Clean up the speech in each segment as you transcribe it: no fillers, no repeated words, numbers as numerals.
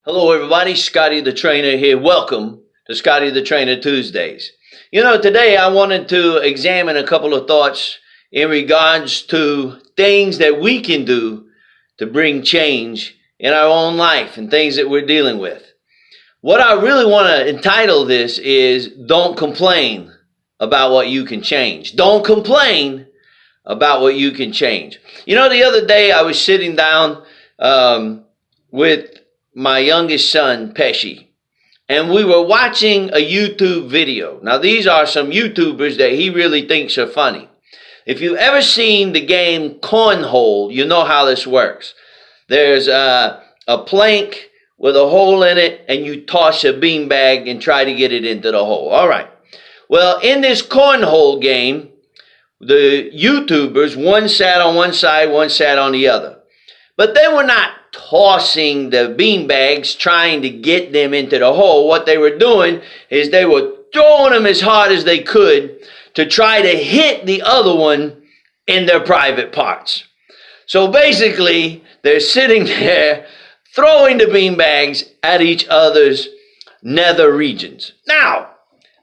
Hello, everybody. Scotty the Trainer here. Welcome to Scotty the Trainer Tuesdays. Today I wanted to examine a couple of thoughts in regards to things that we can do to bring change in our own life and things that we're dealing with. What I really want to entitle this is Don't Complain About What You Can Change. Don't complain about what you can change. The other day I was sitting down with my youngest son, Pesci, and we were watching a YouTube video. Now, these are some YouTubers that he really thinks are funny. If you've ever seen the game Cornhole, you know how this works. There's a plank with a hole in it, and you toss a beanbag and try to get it into the hole. All right. Well, in this cornhole game, the YouTubers, one sat on one side, one sat on the other. But they were not tossing the beanbags, trying to get them into the hole. What they were doing is they were throwing them as hard as they could to try to hit the other one in their private parts. So basically, they're sitting there throwing the beanbags at each other's nether regions. Now,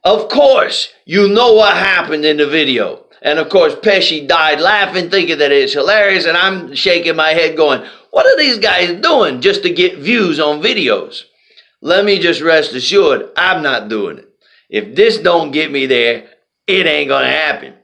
of course, you know what happened in the video. And of course, Pesci died laughing, thinking that it's hilarious, and I'm shaking my head going, what are these guys doing just to get views on videos? Let me just rest assured, I'm not doing it. If this don't get me there, it ain't gonna happen.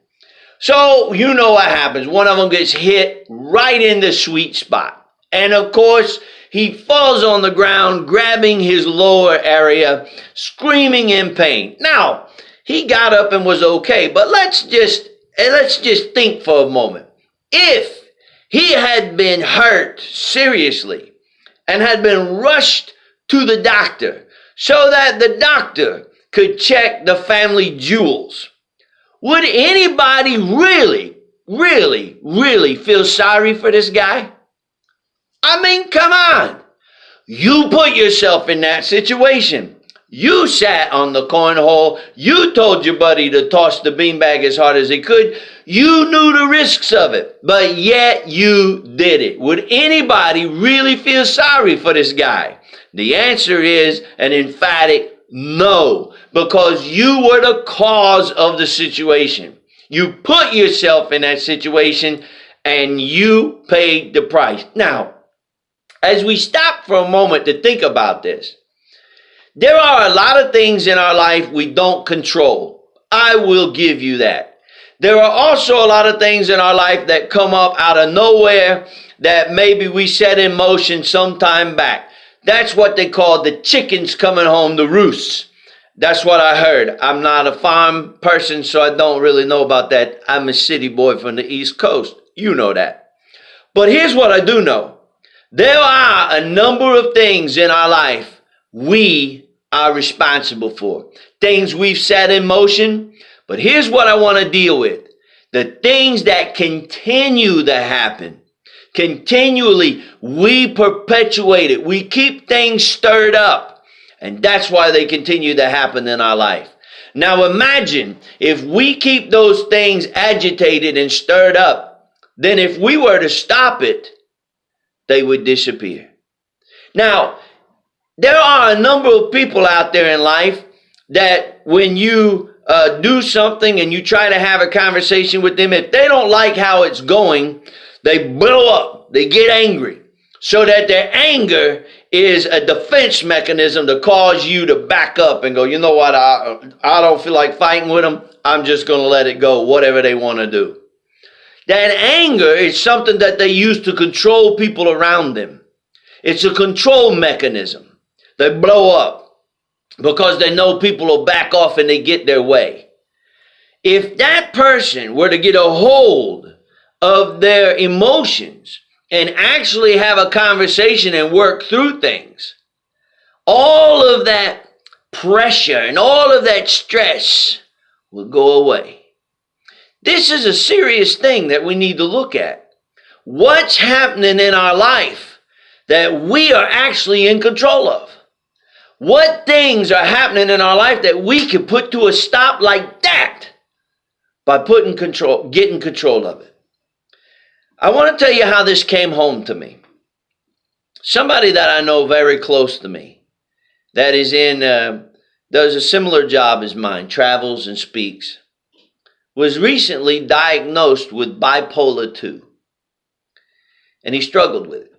So, you know what happens. One of them gets hit right in the sweet spot. And of course, he falls on the ground, grabbing his lower area, screaming in pain. Now, he got up and was okay, but let's just think for a moment. If he had been hurt seriously and had been rushed to the doctor so that the doctor could check the family jewels, would anybody really feel sorry for this guy? I mean, come on. You put yourself in that situation. You sat on the cornhole. You told your buddy to toss the beanbag as hard as he could. You knew the risks of it, but yet you did it. Would anybody really feel sorry for this guy? The answer is an emphatic no, because you were the cause of the situation. You put yourself in that situation and you paid the price. Now, as we stop for a moment to think about this, there are a lot of things in our life we don't control. I will give you that. There are also a lot of things in our life that come up out of nowhere that maybe we set in motion some time back. That's what they call the chickens coming home to roost. That's what I heard. I'm not a farm person, so I don't really know about that. I'm a city boy from the East Coast. You know that. But here's what I do know. There are a number of things in our life we are responsible for. Things we've set in motion. But here's what I want to deal with. The things that continue to happen. Continually, we perpetuate it. We keep things stirred up. And that's why they continue to happen in our life. Now imagine if we keep those things agitated and stirred up, then if we were to stop it, they would disappear. Now, there are a number of people out there in life that when you do something and you try to have a conversation with them, if they don't like how it's going, they blow up, they get angry, so that their anger is a defense mechanism to cause you to back up and go, you know what, I don't feel like fighting with them, I'm just going to let it go, whatever they want to do. That anger is something that they use to control people around them. It's a control mechanism. They blow up because they know people will back off and they get their way. If that person were to get a hold of their emotions and actually have a conversation and work through things, all of that pressure and all of that stress will go away. This is a serious thing that we need to look at. What's happening in our life that we are actually in control of? What things are happening in our life that we can put to a stop like that by getting control of it? I want to tell you how this came home to me. somebody that I know very close to me that is does a similar job as mine, travels and speaks, was recently diagnosed with bipolar 2. And he struggled with it.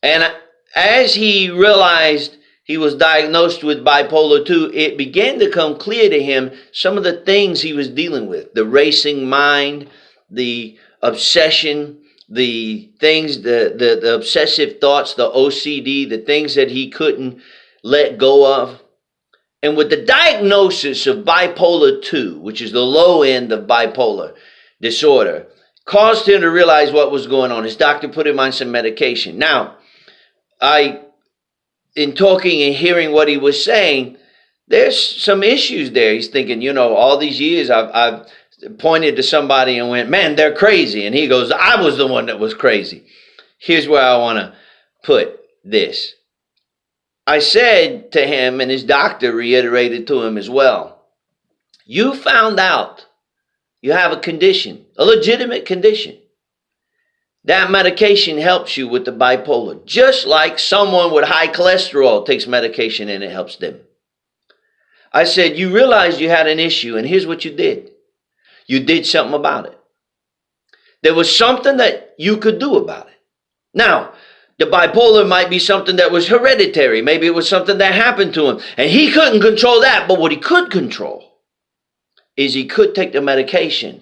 And as he realized he was diagnosed with bipolar 2, it began to come clear to him some of the things he was dealing with. The racing mind, the obsession, the things, the obsessive thoughts, the OCD, the things that he couldn't let go of. And with the diagnosis of bipolar 2, which is the low end of bipolar disorder, caused him to realize what was going on. His doctor put him on some medication. Now, in talking and hearing what he was saying, there's some issues there. He's thinking, all these years I've pointed to somebody and went, man, they're crazy. And he goes, I was the one that was crazy. Here's where I want to put this. I said to him, and his doctor reiterated to him as well, you found out you have a condition, a legitimate condition. That medication helps you with the bipolar, just like someone with high cholesterol takes medication and it helps them. I said, you realized you had an issue, and here's what you did. You did something about it. There was something that you could do about it. Now, the bipolar might be something that was hereditary. Maybe it was something that happened to him, and he couldn't control that. But what he could control is he could take the medication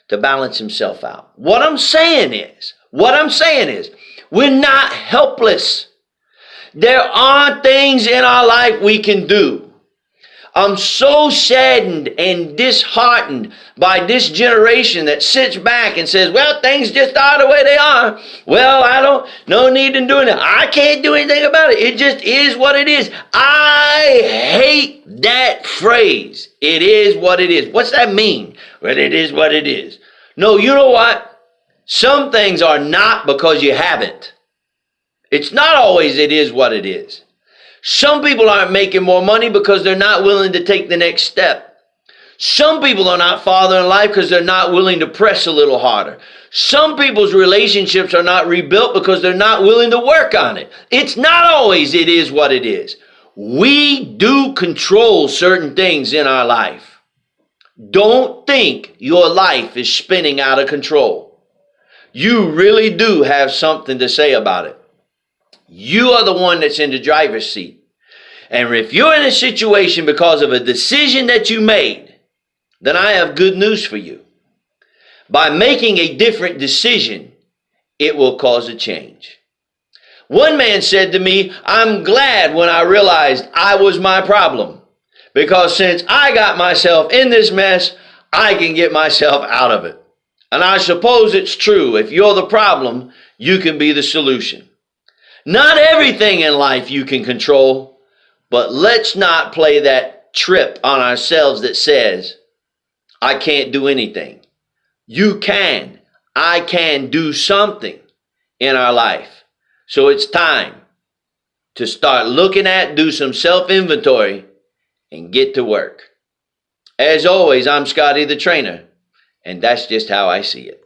to balance himself out. What I'm saying is, we're not helpless. There are things in our life we can do. I'm so saddened and disheartened by this generation that sits back and says, well, things just are the way they are. Well, no need in doing it. I can't do anything about it. It just is what it is. I hate that phrase. It is what it is. What's that mean? Well, it is what it is. No, you know what? Some things are not because you haven't. It's not always it is what it is. Some people aren't making more money because they're not willing to take the next step. Some people are not farther in life because they're not willing to press a little harder. Some people's relationships are not rebuilt because they're not willing to work on it. It's not always it is what it is. We do control certain things in our life. Don't think your life is spinning out of control. You really do have something to say about it. You are the one that's in the driver's seat. And if you're in a situation because of a decision that you made, then I have good news for you. By making a different decision, it will cause a change. One man said to me, I'm glad when I realized I was my problem, because since I got myself in this mess, I can get myself out of it. And I suppose it's true. If you're the problem, you can be the solution. Not everything in life you can control, but let's not play that trip on ourselves that says, I can't do anything. You can. I can do something in our life. So it's time to start looking at, do some self-inventory, and get to work. As always, I'm Scotty the Trainer, and that's just how I see it.